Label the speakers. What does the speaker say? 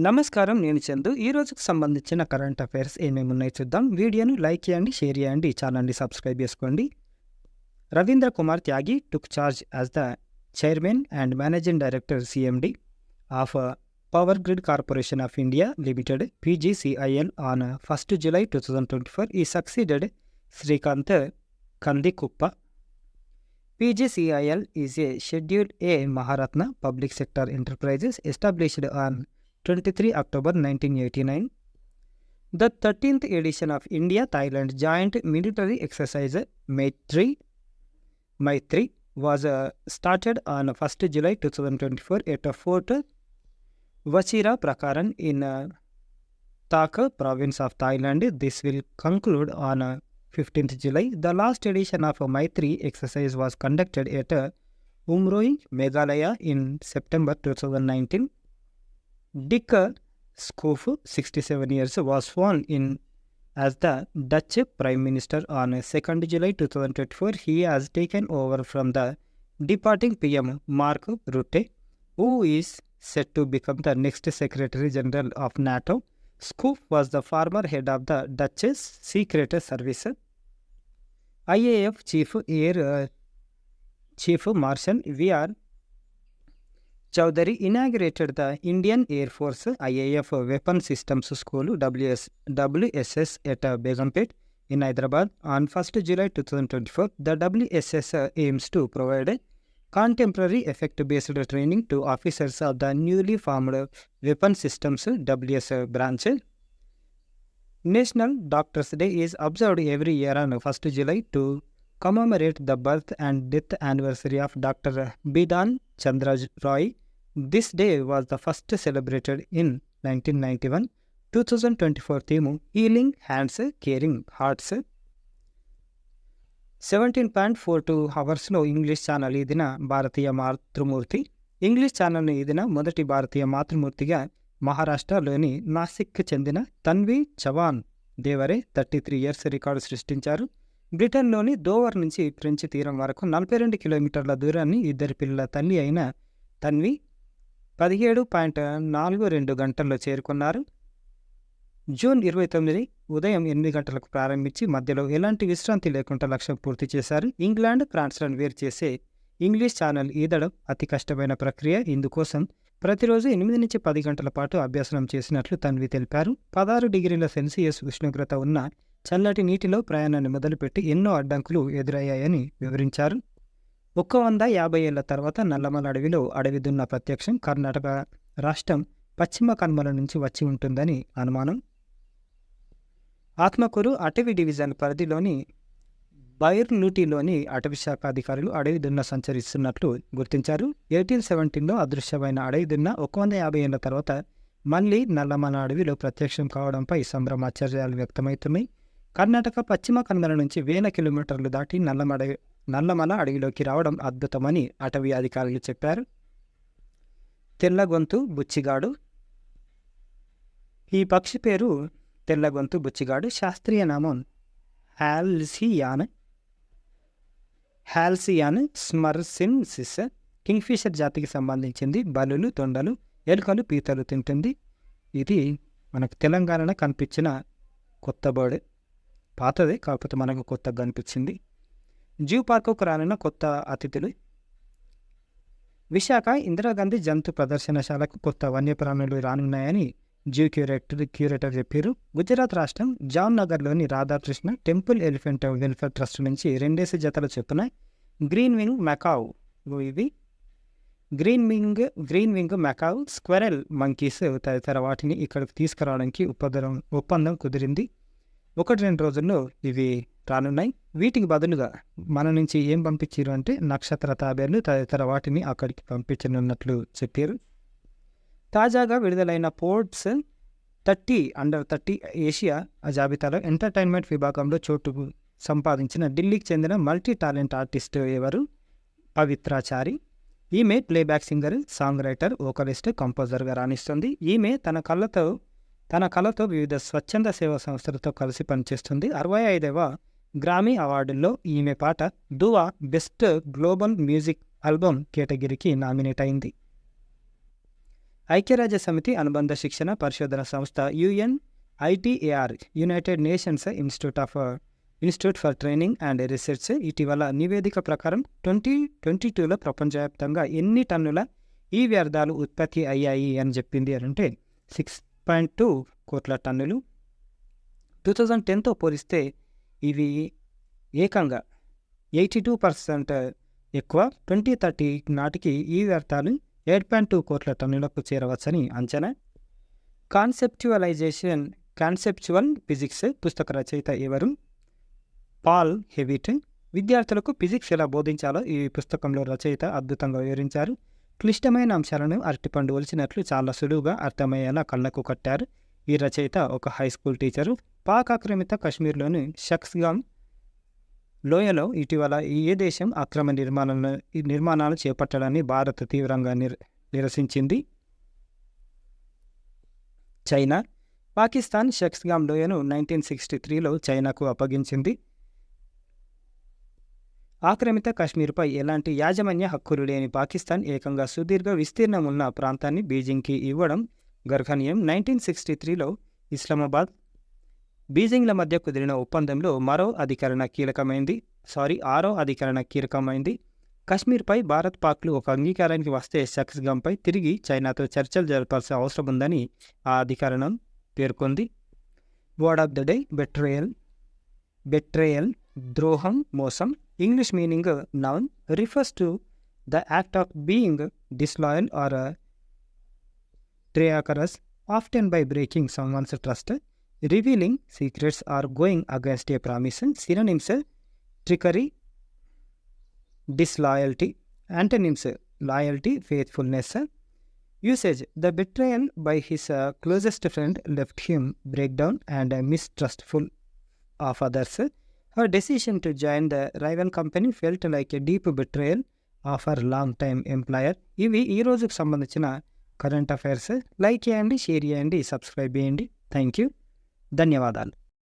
Speaker 1: నమస్కారం. నేను చందు. ఈ రోజుకి సంబంధించిన కరెంట్ అఫైర్స్ ఏమేమి ఉన్నాయో చూద్దాం. వీడియోను లైక్ చేయండి, షేర్ చేయండి, ఛానల్ని సబ్స్క్రైబ్ చేసుకోండి. Ravindra Kumar Tyagi took charge as the chairman and managing director CMD of Power Grid Corporation of India Limited PGCIL on 1st July 2024. He succeeded Srikanth Kandikuppa. PGCIL is a Schedule A Maharatna public sector enterprises established on 23 October 1989. The 13th edition of India-Thailand Joint Military Exercise Maitri was started on 1st July 2024 at Fort Wachira Prakaran in Tak province of Thailand. This will conclude on 15th July. The last edition of Maitri exercise was conducted at Umroi, Meghalaya in September 2019. Dick Schoof, 67 years, was sworn in as the Dutch Prime Minister on 2nd July 2024. He has taken over from the departing PM Mark Rutte, who is set to become the next Secretary General of NATO. Schoof was the former head of the Dutch Secret Service. IAF Chief Marshal V.R. Chowdhury inaugurated the Indian Air Force IAF Weapon Systems School WSS at Begumpet in Hyderabad on 1st July 2024. The WSS aims to provide contemporary effect-based training to officers of the newly formed Weapon Systems WS branch. National Doctors Day is observed every year on 1st July to commemorate the birth and death anniversary of Dr. Bidhan Chandra Roy. This day was the first celebrated in 1991. 2024 theme Healing Hands, Caring Hearts. 17.42 అవర్స్లో English channel ఈ దిన భారతీయ మాతృమూర్తి. English ఛానల్ను ఈ దిన మొదటి భారతీయ మాతృమూర్తిగా మహారాష్ట్రలోని నాసిక్కి చెందిన Tanvi Chavan దేవరే 33 years record సృష్టించారు. బ్రిటన్లోని దోవర్ నుంచి ఫ్రెంచ్ తీరం వరకు 42 కిలోమీటర్ల దూరాన్ని ఇద్దరి పిల్లల తల్లి అయిన తన్వి 17.42 గంటల్లో చేరుకున్నారు. జూన్ 29 ఉదయం 8 గంటలకు ప్రారంభించి మధ్యలో ఎలాంటి విశ్రాంతి లేకుండా లక్ష్యం పూర్తి చేశారు. ఇంగ్లాండ్, ఫ్రాన్స్లను వేరు చేసే ఇంగ్లీష్ ఛానల్ ఈదడం అతి కష్టమైన ప్రక్రియ. ఇందుకోసం ప్రతిరోజు 8 నుంచి 10 గంటల పాటు అభ్యాసనం చేసినట్లు తన్వి తెలిపారు. 16 degrees Celsius ఉష్ణోగ్రత ఉన్న చల్లటి నీటిలో ప్రయాణాన్ని మొదలుపెట్టి ఎన్నో అడ్డంకులు ఎదురయ్యాయని వివరించారు. 150 ఏళ్ల తర్వాత నల్లమల అడవిలో అడవి దున్న ప్రత్యక్షం. కర్ణాటక రాష్ట్రం పశ్చిమ కనుమల నుంచి వచ్చి ఉంటుందని అనుమానం. ఆత్మకూరు అటవీ డివిజన్ పరిధిలోని బైర్లూటిలోని అటవీ శాఖ అధికారులు అడవి దున్న సంచరిస్తున్నట్లు గుర్తించారు. 1817లో అదృశ్యమైన అడవి దున్న 150 ఏళ్ల తర్వాత మళ్లీ నల్లమల అడవిలో ప్రత్యక్షం కావడంపై సంభ్రమాశ్చర్యాలు వ్యక్తమవుతున్నాయి. కర్ణాటక పశ్చిమ కనుమల నుంచి 1000 కిలోమీటర్లు దాటి నల్లమల అడవిలోకి రావడం అద్భుతమని అటవీ అధికారులు చెప్పారు. తెల్లగొంతు బుచ్చిగాడు. ఈ పక్షి పేరు తెల్లగొంతు బుచ్చిగాడు. శాస్త్రీయ నామం హాల్సియాన్ స్మర్సిన్సిస్. కింగ్ఫిషర్ జాతికి సంబంధించింది. బలులు, తొండలు, ఎలుకలు, పీతలు తింటుంది. ఇది మనకు తెలంగాణలో కనిపించిన కొత్త బర్డ్. పాతదే, కాకపోతే మనకు కొత్తగా కనిపించింది. జూ పార్కుకు రానున్న కొత్త అతిథులు. విశాఖ ఇందిరాగాంధీ జంతు ప్రదర్శనశాలకు కొత్త వన్యప్రాణులు రానున్నాయని జూ క్యూరేటర్ చెప్పారు. గుజరాత్ రాష్ట్రం జామ్నగర్లోని Radhakrishna Temple Elephant Welfare Trust నుంచి 2 జతల చొప్పున green wing macaw, squirrel monkeys తదితర వాటిని ఇక్కడికి తీసుకురావడానికి ఒప్పందం కుదిరింది. 1-2 రోజుల్లో ఇవి రానున్నాయి. వీటికి బదులుగా మన నుంచి ఏం పంపించారు అంటే నక్షత్ర తాబేళ్లు తదితర వాటిని అక్కడికి పంపించనున్నట్లు చెప్పారు. తాజాగా విడుదలైన ఫోర్బ్స్ 30 Under 30 ఏషియా జాబితాలో ఎంటర్టైన్మెంట్ విభాగంలో చోటు సంపాదించిన ఢిల్లీకి చెందిన మల్టీ టాలెంట్ ఆర్టిస్ట్ ఎవరు? పవిత్రాచారి. ఈమె playback singer, song writer, vocalist, కంపోజర్గా రాణిస్తుంది. ఈమె తన కళతో వివిధ స్వచ్ఛంద సేవా సంస్థలతో కలిసి పనిచేస్తుంది. 65వ గ్రామీ అవార్డుల్లో ఈమె పాట దువా బెస్ట్ గ్లోబల్ మ్యూజిక్ ఆల్బమ్ కేటగిరీకి నామినేట్ అయింది. ఐక్యరాజ్య సమితి అనుబంధ శిక్షణ పరిశోధన సంస్థ UNITAR United nations institute for training and research ఇటీవల నివేదిక ప్రకారం 2022లో ప్రపంచవ్యాప్తంగా ఎన్ని టన్నుల ఈ వ్యర్థాలు ఉత్పత్తి అయ్యాయి అని చెప్పింది అంటే 6.2 కోట్ల టన్నులు. 2010తో పోలిస్తే ఇవి ఏకంగా 82% ఎక్కువ. 2030 నాటికి ఈ వ్యర్థాలు 8.2 కోట్ల టన్నులకు చేరవచ్చని అంచనా. కాన్సెప్చువల్ ఫిజిక్స్ పుస్తక రచయిత ఎవరు? Paul Hewitt. విద్యార్థులకు ఫిజిక్స్ ఎలా బోధించాలో ఈ పుస్తకంలో రచయిత అద్భుతంగా వివరించారు. క్లిష్టమైన అంశాలను అరటిపండు ఒలిచినట్లు చాలా సులువుగా అర్థమయ్యేలా కళ్ళకు కట్టారు ఈ రచయిత ఒక హై స్కూల్ టీచరు. పాక్ ఆక్రమిత కశ్మీర్లోని షక్స్గామ్ లోయలో ఇటీవల ఏ దేశం అక్రమ నిర్మాణాలు చేపట్టడాన్ని భారత్ తీవ్రంగా నిరసించింది? చైనా. పాకిస్తాన్ షక్స్గామ్ లోయను 1963లో చైనాకు అప్పగించింది. ఆక్రమిత కశ్మీర్పై ఎలాంటి యాజమాన్య హక్కులు లేని పాకిస్తాన్ ఏకంగా సుదీర్ఘ విస్తీర్ణం ఉన్న ప్రాంతాన్ని బీజింగ్కి ఇవ్వడం గర్హనీయం. 1963లో ఇస్లామాబాద్, బీజింగ్ల మధ్య కుదిరిన ఒప్పందంలో ఆరో అధికరణ కీలకమైంది. కశ్మీర్పై భారత్ పాక్లు ఒక అంగీకారానికి వస్తే షక్స్గామ్పై తిరిగి చైనాతో చర్చలు జరపాల్సిన అవసరం ఉందని ఆ అధికరణం పేర్కొంది. వర్డ్ ఆఫ్ ద డే బెట్రేయల్, ద్రోహం, మోసం. English meaning noun refers to the act of being disloyal or treacherous, often by breaking someone's trust, revealing secrets or going against a promise. Synonyms: trickery, disloyalty. Antonyms: loyalty, faithfulness. Usage: the betrayal by his closest friend left him breakdown and mistrustful of others. Her decision to join the rival company felt like a deep betrayal of her long-time employer. ఇవి ఈ రోజుకు సంబంధించిన current affairs. Like చేయండి, share చేయండి, subscribe చేయండి. Thank you. ధన్యవాదాలు.